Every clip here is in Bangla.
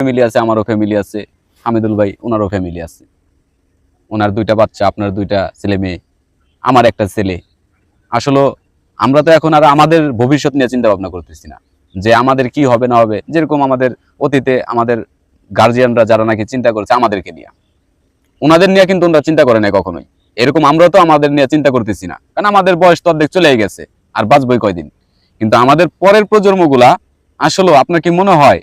ফ্যামিলি আছে, আমারও ফ্যামিলি আছে, হামিদুল ভাই ওনারও ফ্যামিলি আছে, ওনার 2টা বাচ্চা, আপনার 2টা ছেলে মেয়ে, আমার একটা ছেলে। আসলে আমরা তো এখন আর আমাদের ভবিষ্যৎ নিয়ে চিন্তা ভাবনা করতেছি না যে আমাদের কি হবে না হবে, যেরকম আমাদের অতীতে আমাদের গার্জিয়ানরা যারা নাকি চিন্তা করেছে আমাদেরকে নিয়ে, ওনাদের নিয়ে কিন্তু ওনারা চিন্তা করে নাই কখনোই। এরকম আমরাও তো আমাদের নিয়ে চিন্তা করতেছি না, কারণ আমাদের বয়স তো অর্ধেক চলে গেছে, আর বাঁচবই কয়দিন। কিন্তু আমাদের পরের প্রজন্মগুলা, আসলে আপনার কি মনে হয়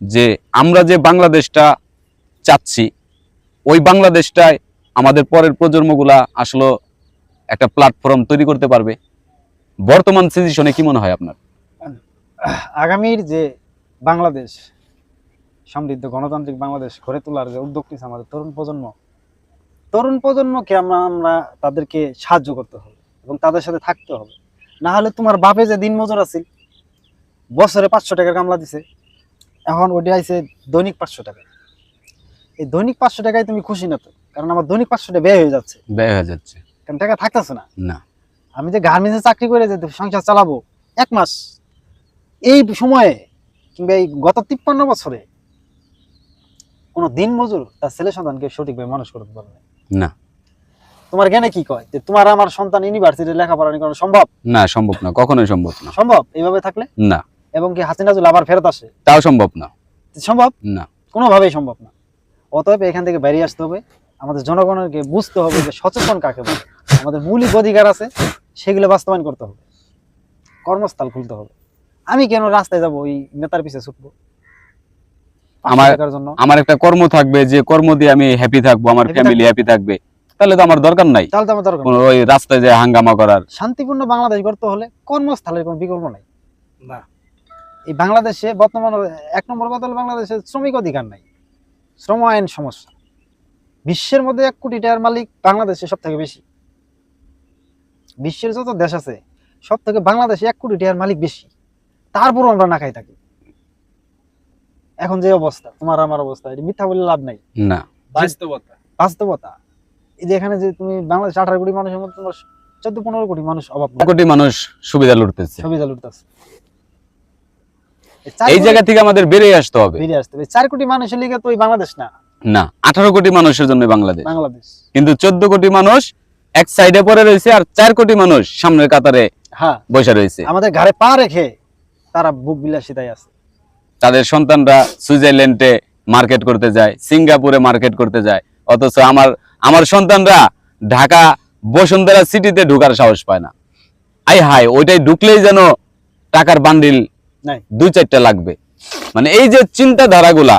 যে আমরা যে বাংলাদেশটা চাচ্ছি, ওই বাংলাদেশটায় আমাদের পরের প্রজন্মগুলা আসলে একটা প্ল্যাটফর্ম তৈরি করতে পারবে? বর্তমান সিচুয়েশনে কি মনে হয় আপনার? আগামীর যে বাংলাদেশ, সমৃদ্ধ গণতান্ত্রিক বাংলাদেশ গড়ে তোলার যে উদ্যোগ নিচ্ছে আমাদের তরুণ প্রজন্মকে আমরা তাদেরকে সাহায্য করতে হবে এবং তাদের সাথে থাকতে হবে। না হলে তোমার বাপে যে দিন মজুর আছে, বছরে 500 টাকার কামলা দিছে, এখন ওটি আইছে দৈনিক 500 টাকা। এই দৈনিক 500 টাকায় তুমি খুশি না তো? কারণ আমার দৈনিক 500 টাকা ব্যয় হয়ে যাচ্ছে, কারণ টাকা থাকতেছে না। আমি যে গার্মেন্টসে চাকরি করে যে সংসার চালাবো 1 মাস, এই সময়ে কিংবা এই গত 53 বছরে কোনো দিন মজুর তার ছেলে সন্তানকে সঠিকভাবে মানুষ করতে পারবে না। তোমার জ্ঞানে কি কয় যে তোমার আমার সন্তান ইউনিভার্সিটি লেখাপড়া করা সম্ভব? না, সম্ভব না, কখনোই সম্ভব না। সম্ভব এইভাবে থাকলে? না। এবং কি হাসিনা যদি আবার ফেরত আসে, তাও সম্ভব না। সম্ভব না, কোনোভাবেই সম্ভব না। অতএব এখান থেকে বেরিয়ে আসতে হবে, আমাদের জনগণকে বুঝতে হবে যে সচেতন কাকে বলে, আমাদের মৌলিক অধিকার আছে, সেগুলো বাস্তবায়ন করতে হবে, কর্মস্থল খুলতে হবে। আমি কেন রাস্তায় যাব ওই নেতার পিছে ছুটবো? আমার একটা কর্ম থাকবে, যে কর্ম দিয়ে আমি হ্যাপি থাকবো, আমার ফ্যামিলি হ্যাপি থাকবে, তাহলে তো আমার দরকার নাই ওই রাস্তায় যে হাঙ্গামা করার। শান্তিপূর্ণ বাংলাদেশ গড়তে হলে কর্মস্থলের কোনো বিকল্প নাই। না, এই বাংলাদেশে বর্তমান 1 নম্বর কথা হলো বাংলাদেশে শ্রমিক অধিকার নাই, শ্রম আইন সমস্যা। বিশ্বের মধ্যে 1 কোটি টাকার মালিক বাংলাদেশে সব থেকে বেশি। বিশ্বের যত দেশ আছে সব থেকে বাংলাদেশে 1 কোটি টাকার মালিক বেশি, তারপরও আমরা না খাই থাকি। এখন যে অবস্থা, তোমার আমার অবস্থা, এটা মিথ্যা বলে লাভ নাই, না, বাস্তবতা। এই যে এখানে যে তুমি বাংলাদেশ 18 কোটি মানুষের মধ্যে তোমার 14-15 কোটি মানুষ অভাব, কোটি মানুষ সুবিধা লুটতেছে। এই জায়গা থেকে আমাদের বেরিয়ে আসতে হবে। 4 কোটি মানুষের লিগে তো এই বাংলাদেশ না। না, 18 কোটি মানুষের জন্য বাংলাদেশ। কিন্তু 14 কোটি মানুষ এক সাইডে পড়ে রয়েছে, আর 4 কোটি মানুষ সামনের কাতারে বসে রয়েছে। আমাদের ঘরে পা রেখে তারা বুক বিলাসিতায় আছে। তাদের সন্তানরা সুইজারল্যান্ডে মার্কেট করতে যায়, সিঙ্গাপুরে মার্কেট করতে যায়, অথচ আমার সন্তানরা ঢাকা বসুন্ধরা সিটিতে ঢোকার সাহস পায় না। আই হাই, ওইটাই ঢুকলেই যেন টাকার বান্ডিল 2-4টা লাগবে। মানে এই যে চিন্তাধারাগুলা,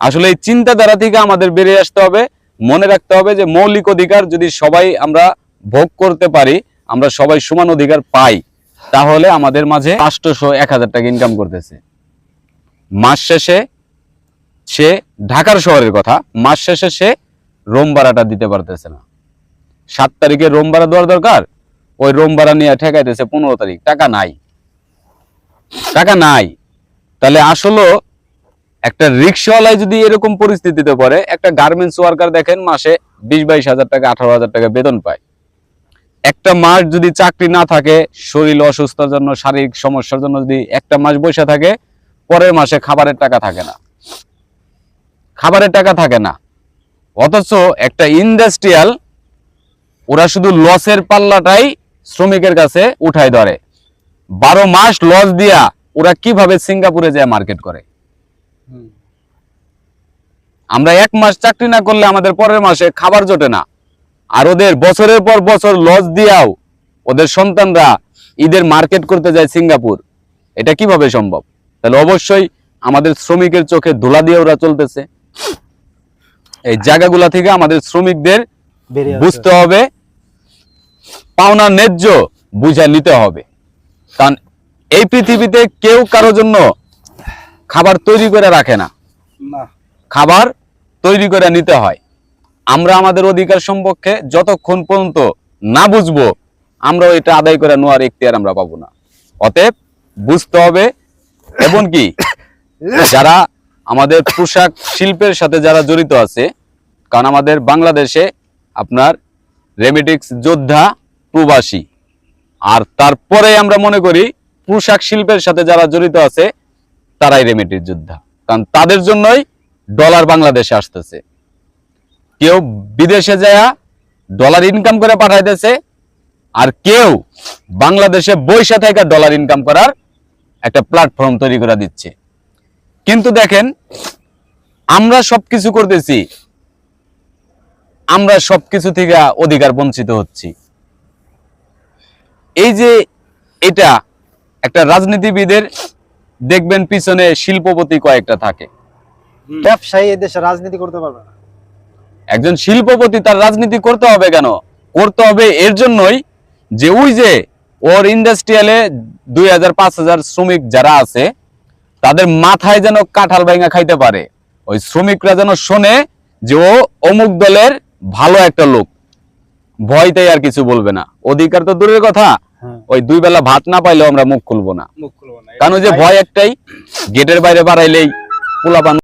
আসলে এই চিন্তাধারা থেকে আমাদের বেরিয়ে আসতে হবে। মনে রাখতে হবে যে মৌলিক অধিকার যদি সবাই আমরা ভোগ করতে পারি, আমরা সবাই সমান অধিকার পাই, তাহলে আমাদের মাঝে 500-1000 টাকা ইনকাম করতেছে, মাস শেষে সে ঢাকার শহরের কথা, মাস শেষে সে রুম ভাড়াটা দিতে পারতেছে না। 7 তারিখে রুম ভাড়া দেওয়ার দরকার, ওই রুম ভাড়া নিয়ে ঠেকাইতেছে 15 তারিখ। টাকা নাই। তাহলে আসলে একটা রিক্সাওয়ালায় যদি এরকম পরিস্থিতিতে পড়ে, একটা গার্মেন্টস ওয়ার্কার দেখেন মাসে 20-22 হাজার টাকা, 18 হাজার টাকা বেতন পায়। একটা মাস যদি চাকরি না থাকে, শরীর অসুস্থতার জন্য, শারীরিক সমস্যার জন্য যদি একটা মাস বসে থাকে, পরের মাসে খাবারের টাকা থাকে না। অথচ একটা ইন্ডাস্ট্রিয়াল, ওরা শুধু লসের পাল্লাটাই শ্রমিকের কাছে উঠাই ধরে। 12 মাস লস দিয়া ওরা কিভাবে সিঙ্গাপুরে যায় মার্কেট করে। আমরা 1 মাস চাকরি না করলে আমাদের পরের মাসে খাবার জোটে না, আর ওদের বছরের পর বছর লস দিয়াও ওদের সন্তানরা ঈদের মার্কেট করতে যায় সিঙ্গাপুর। এটা কিভাবে সম্ভব? তাহলে অবশ্যই আমাদের শ্রমিকের চোখে ধুলা দিয়ে ওরা চলতেছে। এই জায়গাগুলা থেকে আমাদের শ্রমিকদের বুঝতে হবে, পাওনা ন্যায্য বুঝা নিতে হবে। কারণ এই পৃথিবীতে কেউ কারোর জন্য খাবার তৈরি করে রাখে না, খাবার তৈরি করে নিতে হয়। আমরা আমাদের অধিকার সম্পর্কে যতক্ষণ পর্যন্ত না বুঝবো, আমরা এটা আদায় করে নেওয়ার এখতিয়ার আমরা পাবো না। অতএব বুঝতে হবে। এবং কি যারা আমাদের পোশাক শিল্পের সাথে যারা জড়িত আছে, কারণ আমাদের বাংলাদেশে আপনার রেমিটেক্স যোদ্ধা প্রবাসী, আর তারপরে আমরা মনে করি পোশাক শিল্পের সাথে যারা জড়িত আছে তারাই রেমিটেক্স যোদ্ধা। কারণ তাদের জন্যই ডলার বাংলাদেশে আসতেছে। কেউ বিদেশে যায় ডলার ইনকাম করে পাঠাইতেছে, আর কেউ বাংলাদেশে বৈশা থেকে ডলার ইনকাম করার একটা প্ল্যাটফর্ম তৈরি করে দিচ্ছে। কিন্তু দেখেন, আমরা সবকিছু করতেছি, আমরা সবকিছু থেকে অধিকার বঞ্চিত হচ্ছি। এই যে এটা একটা রাজনীতিবিদের দেখবেন পিছনে শিল্পপতি কয়েকটা থাকে। ব্যবসায়ী এদেশে রাজনীতি করতে পারবে না। একজন শিল্পপতি তার রাজনীতি করতে হবে কেন? করতে হবে এর জন্যই যে ওই যে ওর ইন্ডাস্ট্রিয়ালে 2000-5000 শ্রমিক যারা আছে, তাদের মাথায় যেন কাঁঠাল ভাঙা খাইতে পারে। ওই শ্রমিকরা যেন শোনে যে ও অমুক দলের ভালো একটা লোক, ভয়টাই আর কিছু বলবে না। অধিকার তো দূরের কথা, হ্যাঁ। ওই 2 বেলা ভাত না পাইলেও আমরা মুখ খুলবো না। মুখ খুলবো না। কারণ ওই যে ভয় একটাই, গেটের বাইরে বাড়াইলেই পোলাপান